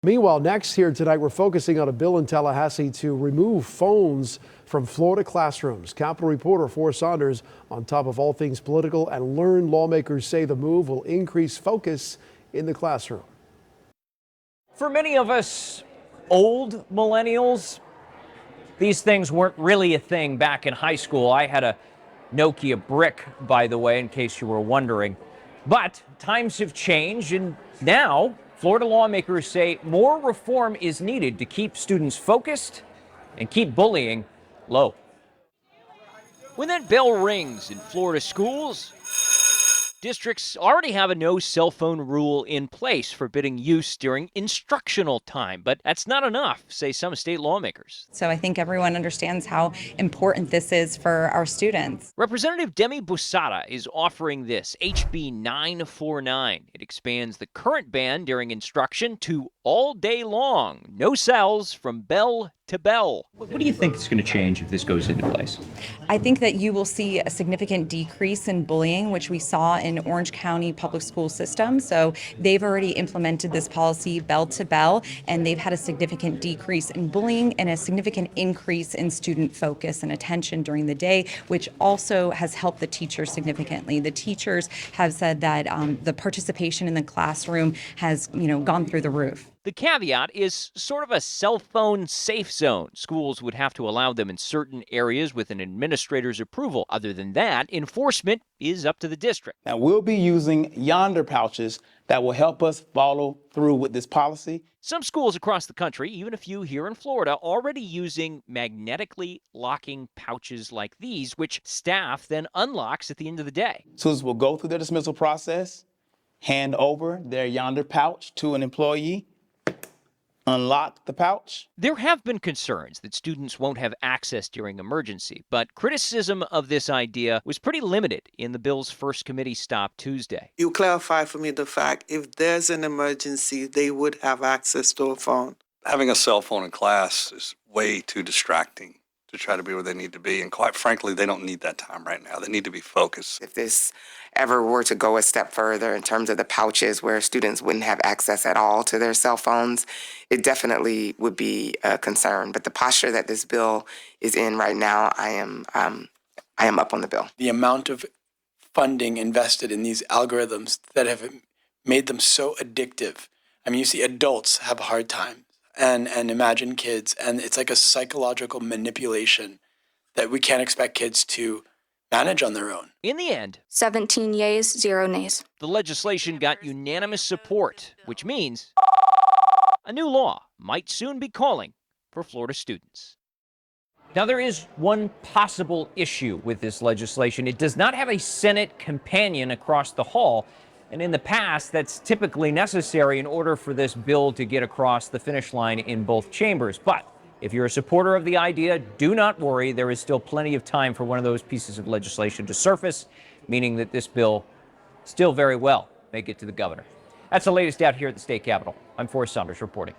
Meanwhile, next here tonight, we're focusing on a bill in Tallahassee to remove phones from Florida classrooms. Capitol reporter Forrest Saunders on top of all things political and learn lawmakers say the move will increase focus in the classroom. For many of us old millennials, these things weren't really a thing back in high school. I had a Nokia brick, by the way, in case you were wondering. But times have changed, and now Florida lawmakers say more reform is needed to keep students focused and keep bullying low. When that bell rings in Florida schools, districts already have a no cell phone rule in place forbidding use during instructional time, but that's not enough, say some state lawmakers. So I think everyone understands how important this is for our students. Representative Demi Busada is offering this, HB 949. It expands the current ban during instruction to all day long, no cells from bell to bell. What do you think is going to change if this goes into place? I think that you will see a significant decrease in bullying, which we saw in Orange County public school system. So they've already implemented this policy bell to bell, and they've had a significant decrease in bullying and a significant increase in student focus and attention during the day, which also has helped the teachers significantly. The teachers have said that the participation in the classroom has, gone through the roof. The caveat is sort of a cell phone safe zone. Schools would have to allow them in certain areas with an administrator's approval. Other than that, enforcement is up to the district. Now, we'll be using yonder pouches that will help us follow through with this policy. Some schools across the country, even a few here in Florida, already using magnetically locking pouches like these, which staff then unlocks at the end of the day. Students will go through their dismissal process, hand over their yonder pouch to an employee, unlock the pouch. There have been concerns that students won't have access during emergency, but criticism of this idea was pretty limited in the bill's first committee stop Tuesday. You clarify for me the fact if there's an emergency, they would have access to a phone. Having a cell phone in class is way too distracting to try to be where they need to be. And quite frankly, they don't need that time right now. They need to be focused. If this ever were to go a step further in terms of the pouches where students wouldn't have access at all to their cell phones, it definitely would be a concern. But the posture that this bill is in right now, I am up on the bill. The amount of funding invested in these algorithms that have made them so addictive. I mean, you see adults have a hard time. And imagine kids, and it's like a psychological manipulation that we can't expect kids to manage on their own. In the end, 17 yeas, 0 nays. The legislation got unanimous support, which means a new law might soon be calling for Florida students. Now, there is one possible issue with this legislation. It does not have a Senate companion across the hall. And in the past, that's typically necessary in order for this bill to get across the finish line in both chambers. But if you're a supporter of the idea, do not worry. There is still plenty of time for one of those pieces of legislation to surface, meaning that this bill still very well may get to the governor. That's the latest out here at the state capitol. I'm Forrest Saunders reporting.